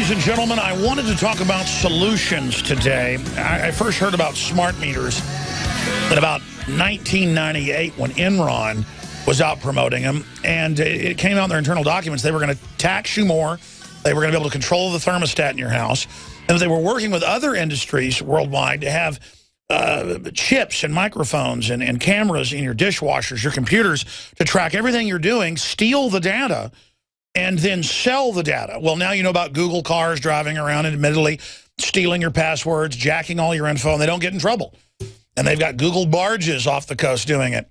Ladies and gentlemen, I wanted to talk about solutions today. I first heard about smart meters in about 1998 when Enron was out promoting them. And it came out in their internal documents. They were going to tax you more. They were going to be able to control the thermostat in your house. And they were working with other industries worldwide to have chips and microphones and cameras in your dishwashers, your computers, to track everything you're doing, steal the data, and then sell the data. Well, now you know about Google cars driving around and admittedly stealing your passwords, jacking all your info, and they don't get in trouble. And they've got Google barges off the coast doing it.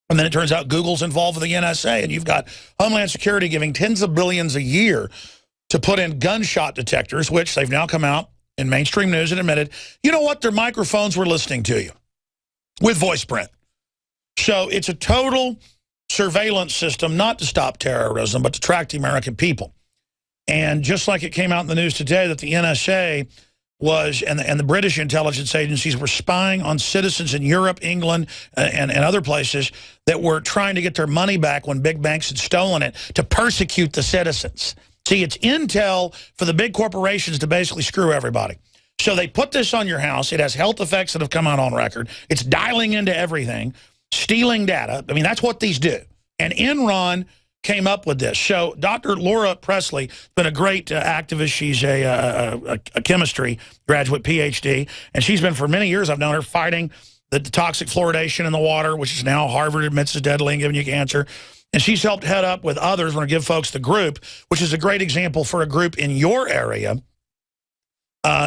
And then it turns out Google's involved with the NSA, and you've got Homeland Security giving tens of billions a year to put in gunshot detectors, which they've now come out in mainstream news and admitted, you know what, their microphones were listening to you with voice print. So it's a total surveillance system, not to stop terrorism, but to track the American people. And just like it came out in the news today that the NSA was, and the British intelligence agencies were spying on citizens in Europe, England, and other places that were trying to get their money back when big banks had stolen it to persecute the citizens. See, it's intel for the big corporations to basically screw everybody. So they put this on your house. It has health effects that have come out on record. It's dialing into everything, stealing data. I mean, that's what these do. And Enron came up with this. So Dr. Laura Presley has been a great activist. She's a chemistry graduate, PhD, and she's been for many years, I've known her, fighting the toxic fluoridation in the water, which is now Harvard admits is deadly and giving you cancer. And she's helped head up with others. We're going to give folks the group, which is a great example for a group in your area,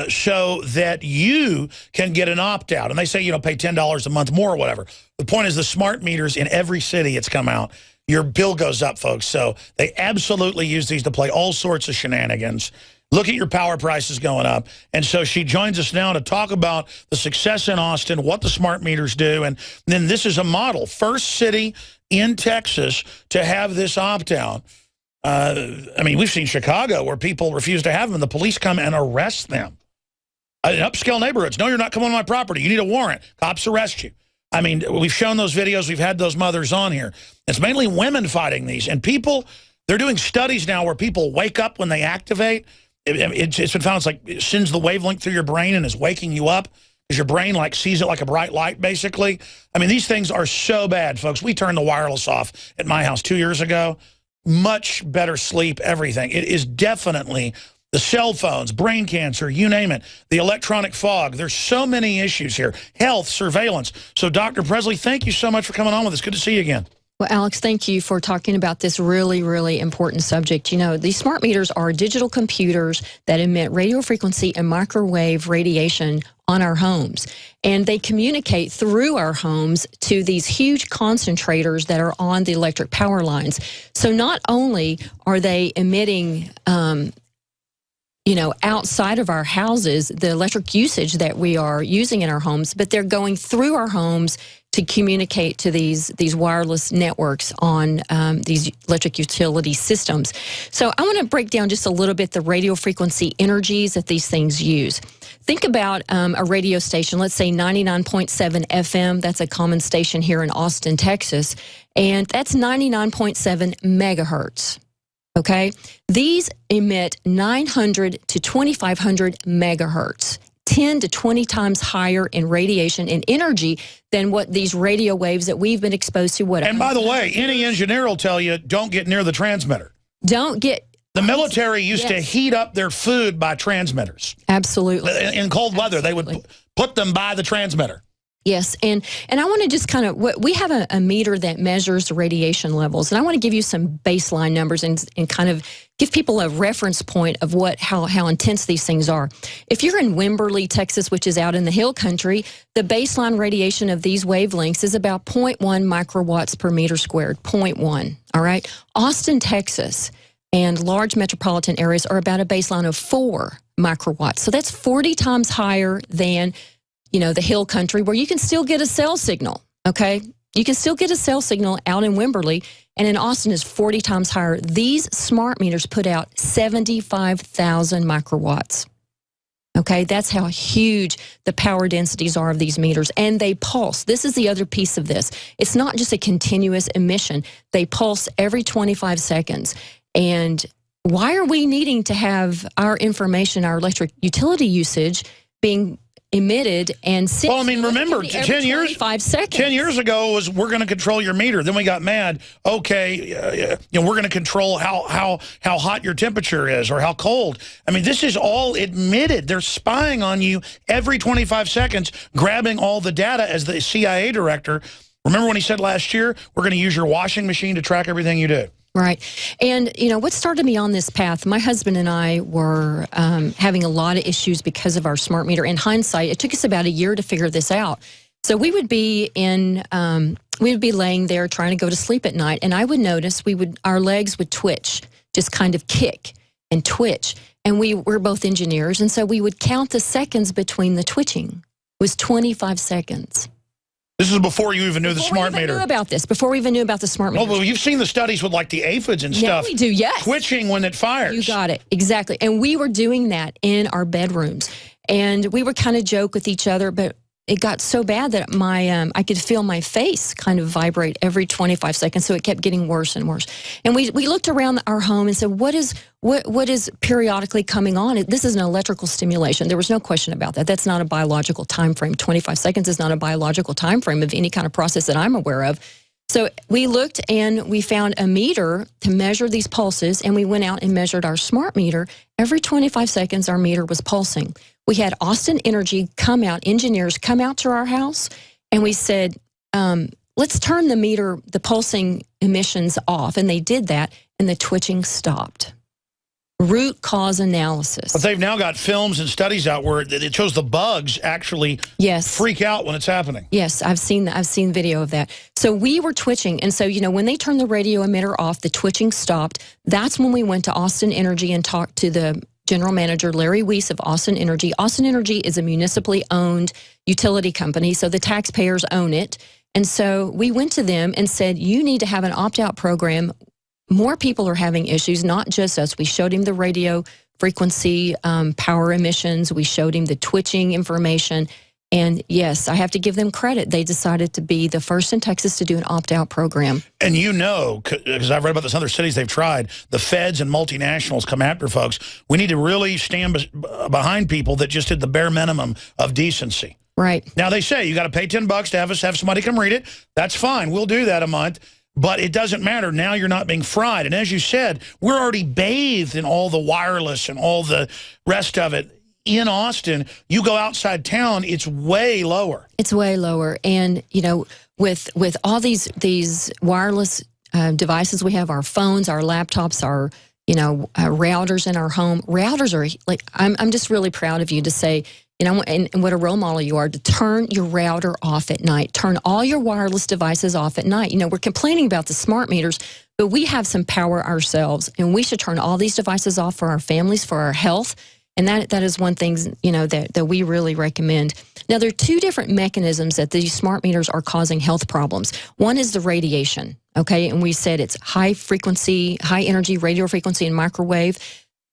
so that you can get an opt-out. And they say, you know, pay $10 a month more or whatever. The point is the smart meters in every city it's come out, your bill goes up, folks. So they absolutely use these to play all sorts of shenanigans. Look at your power prices going up. And so she joins us now to talk about the success in Austin, what the smart meters do. And then this is a model. First city in Texas to have this opt-out. I mean, we've seen Chicago where people refuse to have them and the police come and arrest them. In upscale neighborhoods, no, you're not coming on my property. You need a warrant. Cops arrest you. I mean, we've shown those videos. We've had those mothers on here. It's mainly women fighting these. And people, they're doing studies now where people wake up when they activate. It's been found it's like it sends the wavelength through your brain and is waking you up because your brain like sees it like a bright light, basically. I mean, these things are so bad, folks. We turned the wireless off at my house 2 years ago. Much better sleep, everything. It is definitely the cell phones, brain cancer, you name it, the electronic fog. There's so many issues here. Health, surveillance. So, Dr. Presley, thank you so much for coming on with us. Good to see you again. Well, Alex, thank you for talking about this really, really important subject. You know, these smart meters are digital computers that emit radio frequency and microwave radiation on our homes. And they communicate through our homes to these huge concentrators that are on the electric power lines. So not only are they emitting you know, outside of our houses, the electric usage that we are using in our homes, but they're going through our homes to communicate to these wireless networks on these electric utility systems. So I want to break down just a little bit the radio frequency energies that these things use. Think about a radio station, let's say 99.7 FM. That's a common station here in Austin, Texas, and that's 99.7 megahertz. Okay, these emit 900 to 2,500 megahertz, 10 to 20 times higher in radiation and energy than what these radio waves that we've been exposed to. What? And by the way, any engineer will tell you, don't get near the transmitter. Don't get. The military used to heat up their food by transmitters. Absolutely. In cold weather, they would put them by the transmitter. Yes, and I want to just kind of, we have a meter that measures the radiation levels, and I want to give you some baseline numbers and kind of give people a reference point of how intense these things are. If you're in Wimberley, Texas, which is out in the hill country, the baseline radiation of these wavelengths is about 0.1 microwatts per meter squared, 0.1, all right? Austin, Texas, and large metropolitan areas are about a baseline of 4 microwatts, so that's 40 times higher than, you know, the hill country where you can still get a cell signal, okay? You can still get a cell signal out in Wimberley, and in Austin is 40 times higher. These smart meters put out 75,000 microwatts, okay? That's how huge the power densities are of these meters, and they pulse. This is the other piece of this. It's not just a continuous emission. They pulse every 25 seconds, and why are we needing to have our information, our electric utility usage being emitted and sent? Well, I mean, remember, 10 years, 5 seconds. 10 years ago was we're going to control your meter. Then we got mad. Okay, we're going to control how hot your temperature is or how cold. I mean, this is all admitted. They're spying on you every 25 seconds, grabbing all the data. As the CIA director, remember when he said last year, we're going to use your washing machine to track everything you do. Right. And, what started me on this path, my husband and I were having a lot of issues because of our smart meter. In hindsight, it took us about a year to figure this out. So we would be laying there trying to go to sleep at night, and I would notice our legs would twitch, just kind of kick and twitch. And we're both engineers, and so we would count the seconds between the twitching. It was 25 seconds. This is before you even knew the smart meter. Before we even knew about the smart meter. Well, you've seen the studies with like the aphids and stuff. Yeah, we do, yes. Twitching when it fires. You got it, exactly. And we were doing that in our bedrooms. And we would kind of joke with each other, but it got so bad that I could feel my face kind of vibrate every 25 seconds, so it kept getting worse and worse. And we looked around our home and said, what is periodically coming on? This is an electrical stimulation. There was no question about that. That's not a biological time frame. 25 seconds is not a biological time frame of any kind of process that I'm aware of. So we looked and we found a meter to measure these pulses, and we went out and measured our smart meter. Every 25 seconds, our meter was pulsing. We had Austin Energy engineers come out to our house, and we said, let's turn the pulsing emissions off. And they did that, and the twitching stopped. Root cause analysis. But they've now got films and studies out where it shows the bugs actually freak out when it's happening. Yes, I've seen video of that. So we were twitching, and so when they turned the radio emitter off, the twitching stopped. That's when we went to Austin Energy and talked to the general manager, Larry Weiss of Austin Energy. Austin Energy is a municipally owned utility company, so the taxpayers own it. And so we went to them and said, you need to have an opt-out program. More people are having issues, not just us. We showed him the radio frequency, power emissions. We showed him the twitching information. And yes, I have to give them credit. They decided to be the first in Texas to do an opt-out program. And because I've read about this in other cities they've tried, the feds and multinationals come after folks. We need to really stand behind people that just did the bare minimum of decency. Right. Now, they say you got to pay $10 to have somebody come read it. That's fine. We'll do that a month. But it doesn't matter. Now you're not being fried. And as you said, we're already bathed in all the wireless and all the rest of it. In Austin, you go outside town, it's way lower. It's way lower. And, with all these wireless devices we have, our phones, our laptops, our, routers in our home. Routers are, like, I'm just really proud of you to say, and what a role model you are, to turn your router off at night. Turn all your wireless devices off at night. We're complaining about the smart meters, but we have some power ourselves, and we should turn all these devices off for our families, for our health. And that is one thing, that we really recommend. Now, there are two different mechanisms that these smart meters are causing health problems. One is the radiation, okay? And we said it's high frequency, high energy radio frequency and microwave.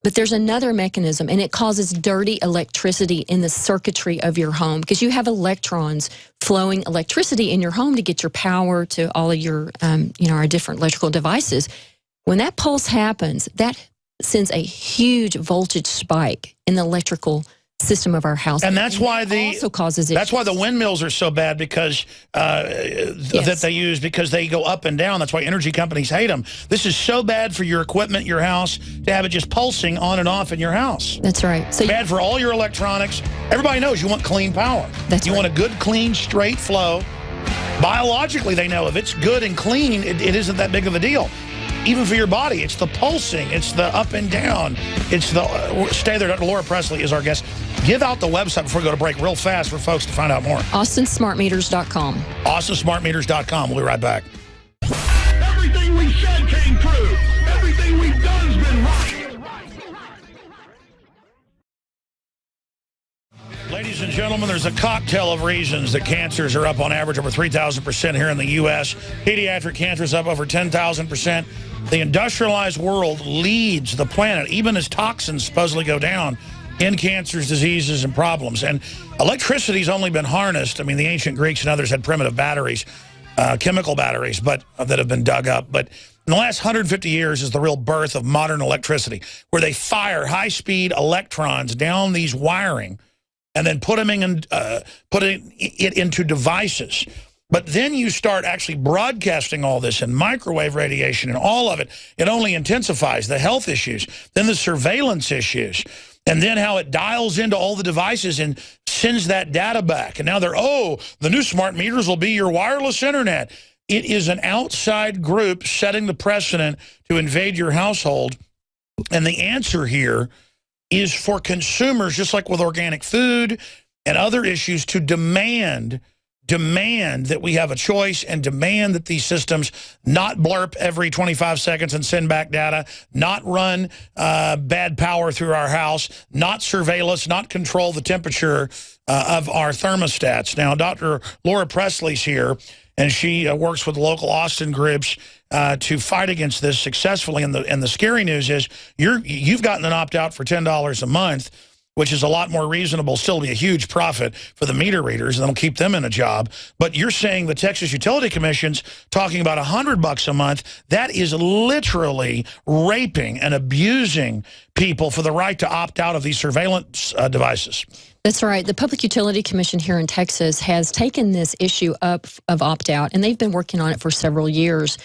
But there's another mechanism, and it causes dirty electricity in the circuitry of your home, because you have electrons flowing electricity in your home to get your power to all of your, our different electrical devices. When that pulse happens, that sends a huge voltage spike in the electrical system of our house. And that's why also causes that's why the windmills are so bad, because that they use, because they go up and down. That's why energy companies hate them. This is so bad for your equipment, your house, to have it just pulsing on and off in your house. That's right. So bad for all your electronics. Everybody knows you want clean power. You want a good, clean, straight flow. Biologically, they know if it's good and clean, it isn't that big of a deal. Even for your body, it's the pulsing, it's the up and down, it's the... Stay there, Dr. Laura Presley is our guest. Give out the website before we go to break real fast for folks to find out more. AustinSmartMeters.com. AustinSmartMeters.com. We'll be right back. Everything we said came true. Everything we've done's been right. Ladies and gentlemen, there's a cocktail of reasons that cancers are up on average over 3,000% here in the U.S. Pediatric cancer is up over 10,000%. The industrialized world leads the planet, even as toxins supposedly go down in cancers, diseases, and problems. And electricity's only been harnessed. I mean, the ancient Greeks and others had primitive batteries, chemical batteries, but that have been dug up. But in the last 150 years is the real birth of modern electricity, where they fire high-speed electrons down these wiring and then put it into devices. But then you start actually broadcasting all this in microwave radiation and all of it. It only intensifies the health issues, then the surveillance issues, and then how it dials into all the devices and sends that data back. And now the new smart meters will be your wireless internet. It is an outside group setting the precedent to invade your household. And the answer here is for consumers, just like with organic food and other issues, to demand that we have a choice and demand that these systems not blurp every 25 seconds and send back data, not run bad power through our house, not surveil us, not control the temperature of our thermostats. Now, Dr. Laura Presley's here, and she works with local Austin groups to fight against this successfully. And the scary news is you've gotten an opt-out for $10 a month, which is a lot more reasonable, still be a huge profit for the meter readers, and that'll keep them in a job. But you're saying the Texas Utility Commission's talking about $100 a month. That is literally raping and abusing people for the right to opt out of these surveillance devices. That's right. The Public Utility Commission here in Texas has taken this issue up of opt-out, and they've been working on it for several years.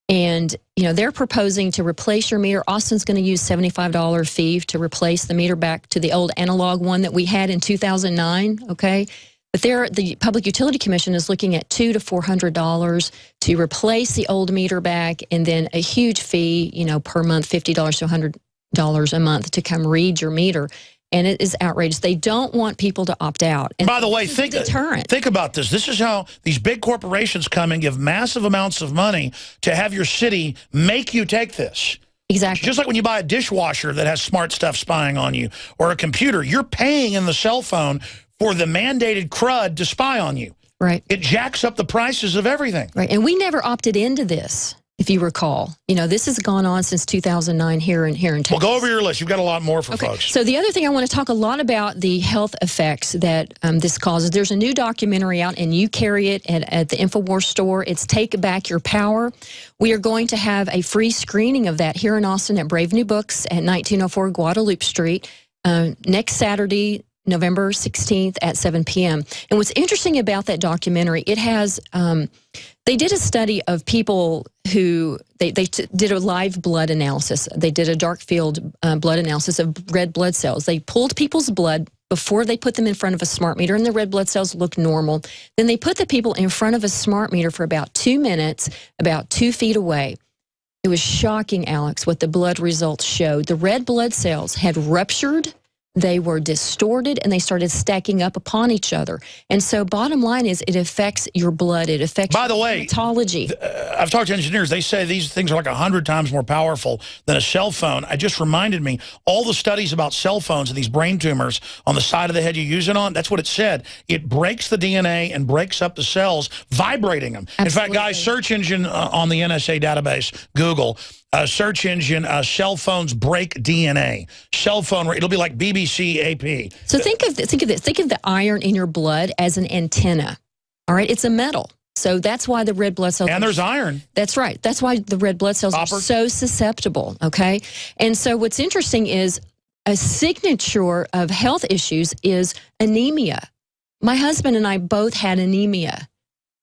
And, you know, they're proposing to replace your meter. Austin's going to use $75 fee to replace the meter back to the old analog one that we had in 2009, okay? But the Public Utility Commission is looking at $200 to $400 to replace the old meter back, and then a huge fee, you know, per month, $50 to $100 a month to come read your meter. And it is outrageous. They don't want people to opt out. And by the way, think about this. This is how these big corporations come and give massive amounts of money to have your city make you take this. Exactly. Just like when you buy a dishwasher that has smart stuff spying on you, or a computer, you're paying in the cell phone for the mandated crud to spy on you. Right. It jacks up the prices of everything. Right. And we never opted into this, if you recall. You know, this has gone on since 2009 here in Texas. Well, go over your list. You've got a lot more for folks. So the other thing, I want to talk a lot about the health effects that this causes. There's a new documentary out, and you carry it at the InfoWars store. It's Take Back Your Power. We are going to have a free screening of that here in Austin at Brave New Books at 1904 Guadalupe Street next Saturday, November 16th at 7 p.m. And what's interesting about that documentary, it has, they did a study of people who, they did a live blood analysis. They did a dark field blood analysis of red blood cells. They pulled people's blood before they put them in front of a smart meter, and the red blood cells looked normal. Then they put the people in front of a smart meter for about 2 minutes, about 2 feet away. It was shocking, Alex, what the blood results showed. The red blood cells had ruptured, they were distorted, and they started stacking up upon each other. And so bottom line is, it affects your blood. It affects your hematology. I've talked to engineers. They say these things are like 100 times more powerful than a cell phone. It just reminded me, all the studies about cell phones and these brain tumors on the side of the head you use it on, that's what it said. It breaks the DNA and breaks up the cells, vibrating them. Absolutely. In fact, guys, search engine on the NSA database, Google, search engine, cell phones break DNA. Cell phone, it'll be like BBC AP. So think of this. Think of the iron in your blood as an antenna. All right, it's a metal. So that's why the red blood cells. And there's iron. That's right. That's why the red blood cells are so susceptible. Okay, and so what's interesting is a signature of health issues is anemia. My husband and I both had anemia.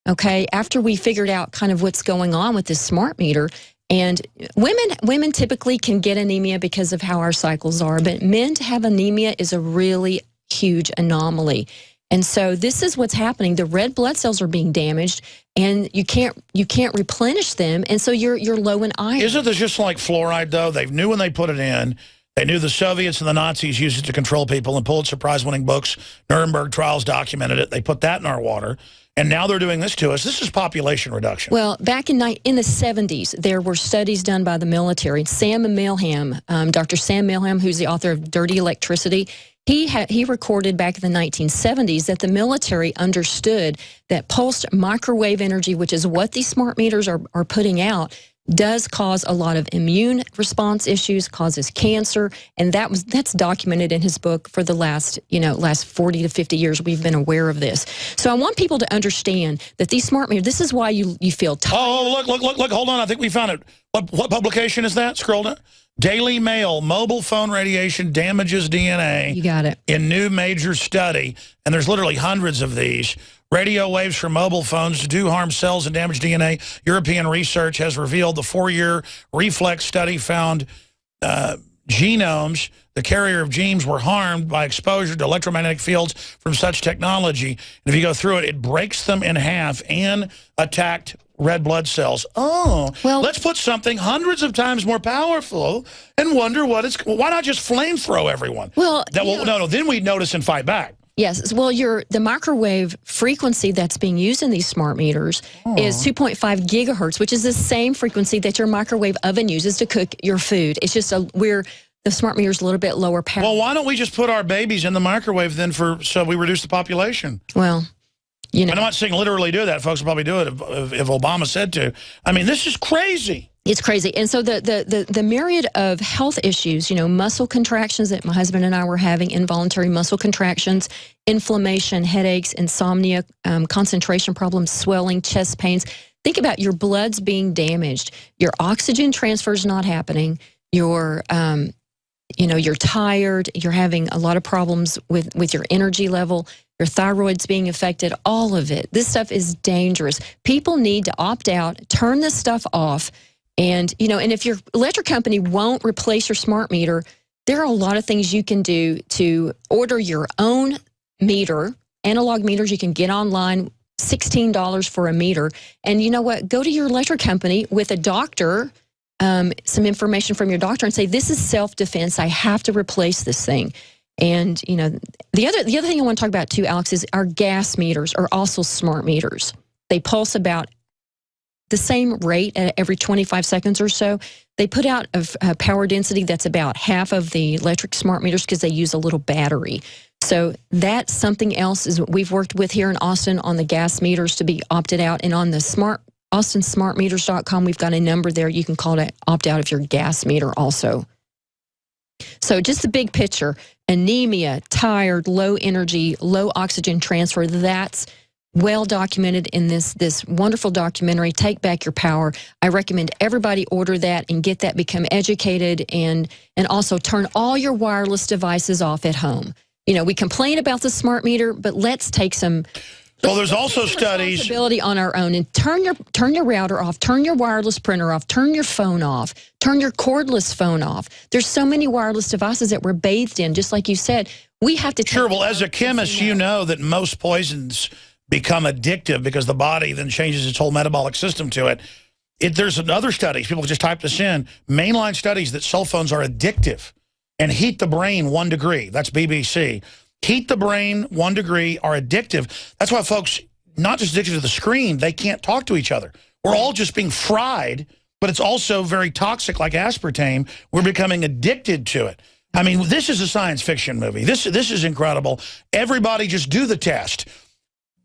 Okay, after we figured out kind of what's going on with this smart meter. And women typically can get anemia because of how our cycles are, but men to have anemia is a really huge anomaly. And so this is what's happening. The red blood cells are being damaged, and you can't replenish them, and so you're low in iron. Isn't this just like fluoride, though? They knew when they put it in. They knew the Soviets and the Nazis used it to control people, and Pulitzer Prize-winning books, Nuremberg trials documented it. They put that in our water. And now they're doing this to us. This is population reduction. Well, back in the 70s, there were studies done by the military. Sam Milham, Dr. Sam Milham, who's the author of Dirty Electricity, he recorded back in the 1970s that the military understood that pulsed microwave energy, which is what these smart meters are putting out, does cause a lot of immune response issues, causes cancer, and that's documented in his book for the last 40 to 50 years. We've been aware of this. So I want people to understand that these smart meters, this is why you feel tired. Oh, look, hold on. I think we found it. What publication is that? Scroll down. Daily Mail, mobile phone radiation damages DNA. You got it. In new major study, and there's literally hundreds of these. Radio waves from mobile phones do harm cells and damage DNA. European research has revealed the 4-year reflex study found genomes, the carrier of genes, were harmed by exposure to electromagnetic fields from such technology. And if you go through it, it breaks them in half and attacked red blood cells. Oh, well, let's put something hundreds of times more powerful and wonder what it's. Why not just flamethrow everyone? Well, no. Then we'd notice and fight back. Yes. Well, the microwave frequency that's being used in these smart meters is 2.5 gigahertz, which is the same frequency that your microwave oven uses to cook your food. It's just the smart meter's a little bit lower power. Well, why don't we just put our babies in the microwave then so we reduce the population? Well, you know. I'm not saying literally do that. Folks will probably do it if Obama said to. I mean, this is crazy. It's crazy. And so the myriad of health issues, muscle contractions that my husband and I were having, involuntary muscle contractions, inflammation, headaches, insomnia, concentration problems, swelling, chest pains. Think about your blood's being damaged. Your oxygen transfer is not happening. You're tired. You're having a lot of problems with your energy level. Your thyroid's being affected, all of it. This stuff is dangerous. People need to opt out, turn this stuff off. And, and if your electric company won't replace your smart meter, there are a lot of things you can do to order your own meter. Analog meters you can get online, $16 for a meter. And you know what? Go to your electric company with a doctor, some information from your doctor, and say, this is self-defense. I have to replace this thing. And, the other thing I want to talk about too, Alex, is our gas meters are also smart meters. They pulse about the same rate at every 25 seconds or so. They put out a power density that's about half of the electric smart meters because they use a little battery. So that's something else is what we've worked with here in Austin on the gas meters to be opted out. And on the AustinSmartMeters.com, we've got a number there you can call to opt out of your gas meter also. So just the big picture, anemia, tired, low energy, low oxygen transfer, that's well documented in this wonderful documentary, Take Back Your Power. I recommend everybody order that and get that, become educated, and also turn all your wireless devices off at home. We complain about the smart meter, but let's take some. Well, there's also studies responsibility on our own, and turn your router off, turn your wireless printer off, turn your phone off, turn your cordless phone off. There's so many wireless devices that we're bathed in, just like you said. We have to. Sure. Well, as a chemist, you know that most poisons become addictive because the body then changes its whole metabolic system to it. There's other studies, people just type this in, mainline studies that cell phones are addictive and heat the brain 1 degree. That's BBC. Heat the brain 1 degree are addictive. That's why folks, not just addicted to the screen, they can't talk to each other. We're all just being fried, but it's also very toxic like aspartame. We're becoming addicted to it. I mean, this is a science fiction movie. This is incredible. Everybody just do the test.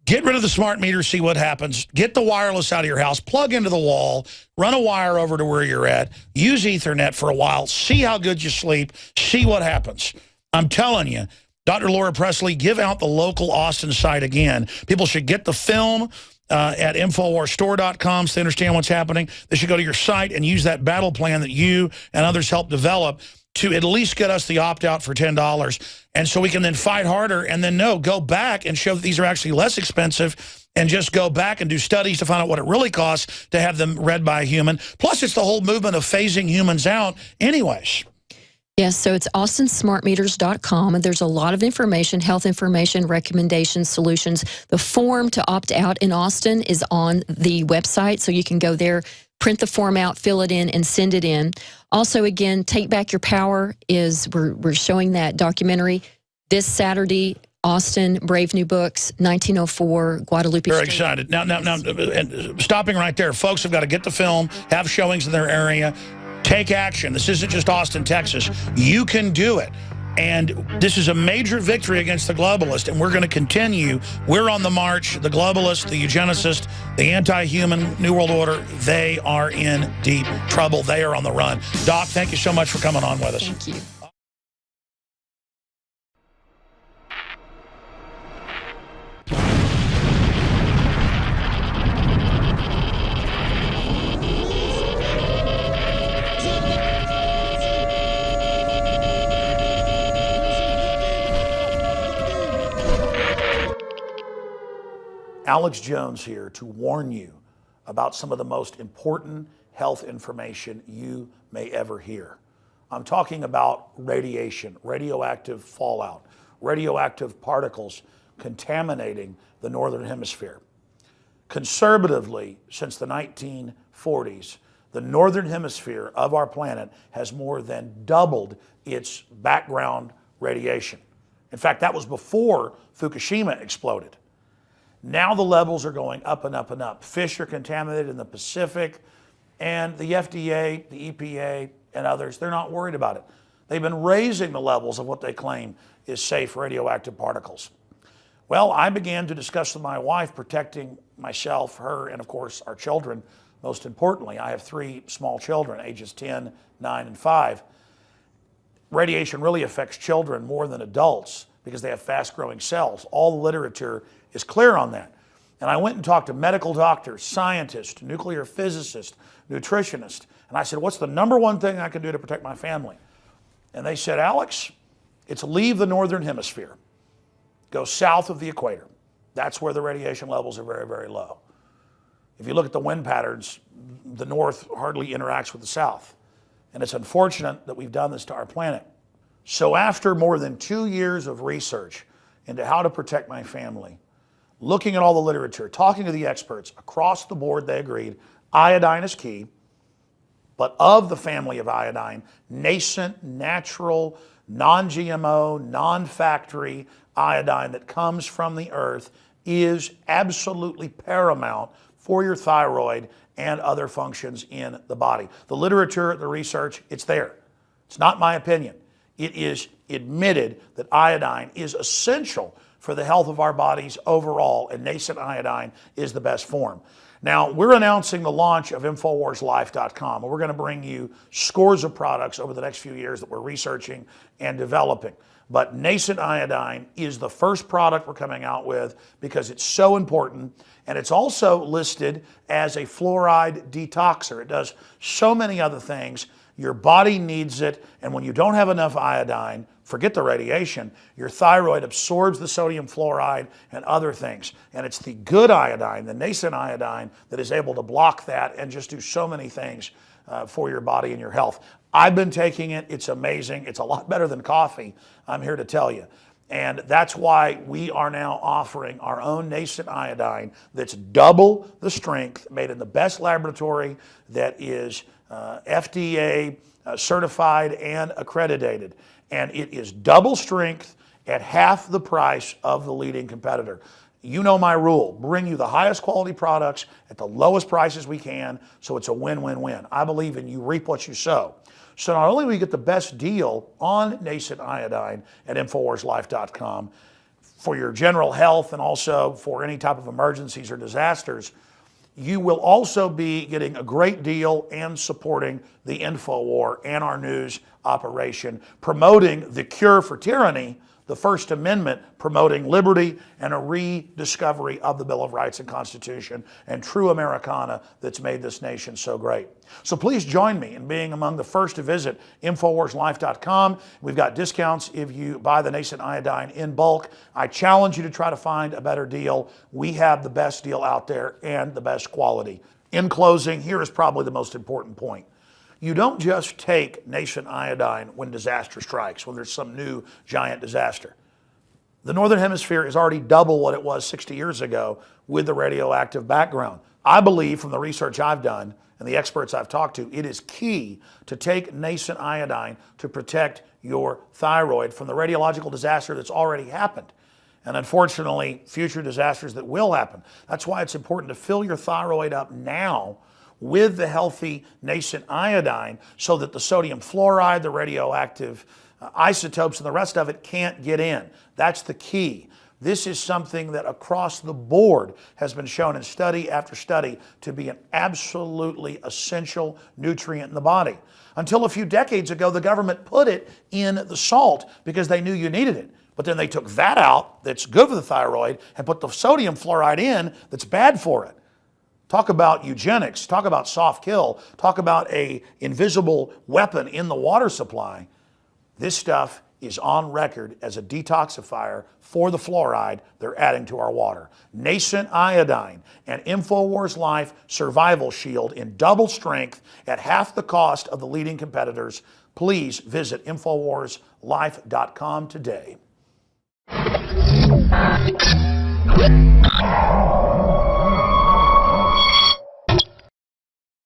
Get rid of the smart meter, see what happens. Get the wireless out of your house, plug into the wall, run a wire over to where you're at, use Ethernet for a while, see how good you sleep, see what happens. I'm telling you, Dr. Laura Presley, give out the local Austin site again. People should get the film at InfoWarsStore.com so they understand what's happening. They should go to your site and use that battle plan that you and others helped develop to at least get us the opt-out for $10. And so we can then fight harder and then, go back and show that these are actually less expensive and just go back and do studies to find out what it really costs to have them read by a human. Plus, it's the whole movement of phasing humans out anyways. Yes, so it's AustinSmartMeters.com, and there's a lot of information, health information, recommendations, solutions. The form to opt out in Austin is on the website, so you can go there, print the form out, fill it in, and send it in. Also, again, Take Back Your Power is, we're showing that documentary this Saturday, Austin, Brave New Books, 1904, Guadalupe Very Street. excited. Now, stopping right there, folks have got to get the film, have showings in their area, take action. This isn't just Austin, Texas. You can do it. And this is a major victory against the globalists, and we're going to continue. We're on the march. The globalists, the eugenicists, the anti-human New World Order, they are in deep trouble. They are on the run. Doc, thank you so much for coming on with us. Thank you. Alex Jones here to warn you about some of the most important health information you may ever hear. I'm talking about radiation, radioactive fallout, radioactive particles contaminating the Northern Hemisphere. Conservatively, since the 1940s, the Northern Hemisphere of our planet has more than doubled its background radiation. In fact, that was before Fukushima exploded. Now the levels are going up and up and up. Fish are contaminated in the Pacific, and the FDA, the EPA, and others, they're not worried about it. They've been raising the levels of what they claim is safe radioactive particles. Well, I began to discuss with my wife protecting myself, her, and of course our children. Most importantly, I have 3 small children, ages 10, 9, and 5. Radiation really affects children more than adults because they have fast-growing cells. All the literature is clear on that. And I went and talked to medical doctors, scientists, nuclear physicists, nutritionists, and I said, what's the #1 thing I can do to protect my family? And they said, Alex, it's leave the Northern Hemisphere. Go south of the equator. That's where the radiation levels are very, very low. If you look at the wind patterns, the north hardly interacts with the south. And it's unfortunate that we've done this to our planet. So after more than 2 years of research into how to protect my family, looking at all the literature, talking to the experts, across the board they agreed iodine is key, but of the family of iodine, nascent, natural, non-GMO, non-factory iodine that comes from the earth is absolutely paramount for your thyroid and other functions in the body. The literature, the research, it's there. It's not my opinion. It is admitted that iodine is essential for the health of our bodies overall, and nascent iodine is the best form. Now, we're announcing the launch of InfoWarsLife.com, and we're going to bring you scores of products over the next few years that we're researching and developing. But nascent iodine is the first product we're coming out with because it's so important, and it's also listed as a fluoride detoxer. It does so many other things. Your body needs it, and when you don't have enough iodine, forget the radiation, your thyroid absorbs the sodium fluoride and other things. And it's the good iodine, the nascent iodine, that is able to block that and just do so many things for your body and your health. I've been taking it. It's amazing. It's a lot better than coffee, I'm here to tell you. And that's why we are now offering our own nascent iodine that's double the strength, made in the best laboratory that is FDA certified and accredited. And it is double strength at half the price of the leading competitor. You know my rule, bring you the highest quality products at the lowest prices we can, so it's a win-win-win. I believe in you reap what you sow. So not only will you get the best deal on nascent iodine at InfoWarsLife.com for your general health and also for any type of emergencies or disasters, you will also be getting a great deal and supporting the InfoWar and our news operation, promoting the cure for tyranny, the First Amendment, promoting liberty and a rediscovery of the Bill of Rights and Constitution and true Americana that's made this nation so great. So please join me in being among the first to visit InfoWarsLife.com. We've got discounts if you buy the nascent iodine in bulk. I challenge you to try to find a better deal. We have the best deal out there and the best quality. In closing, here is probably the most important point. You don't just take nascent iodine when disaster strikes, when there's some new giant disaster. The Northern Hemisphere is already double what it was 60 years ago with the radioactive background. I believe from the research I've done and the experts I've talked to, it is key to take nascent iodine to protect your thyroid from the radiological disaster that's already happened. And unfortunately, future disasters that will happen. That's why it's important to fill your thyroid up now with the healthy nascent iodine so that the sodium fluoride, the radioactive isotopes and the rest of it can't get in. That's the key. This is something that across the board has been shown in study after study to be an absolutely essential nutrient in the body. Until a few decades ago, the government put it in the salt because they knew you needed it. But then they took that out, that's good for the thyroid, and put the sodium fluoride in that's bad for it. Talk about eugenics, talk about soft kill, talk about an invisible weapon in the water supply. This stuff is on record as a detoxifier for the fluoride they're adding to our water. Nascent iodine and InfoWars Life Survival Shield in double strength at half the cost of the leading competitors. Please visit InfoWarsLife.com today.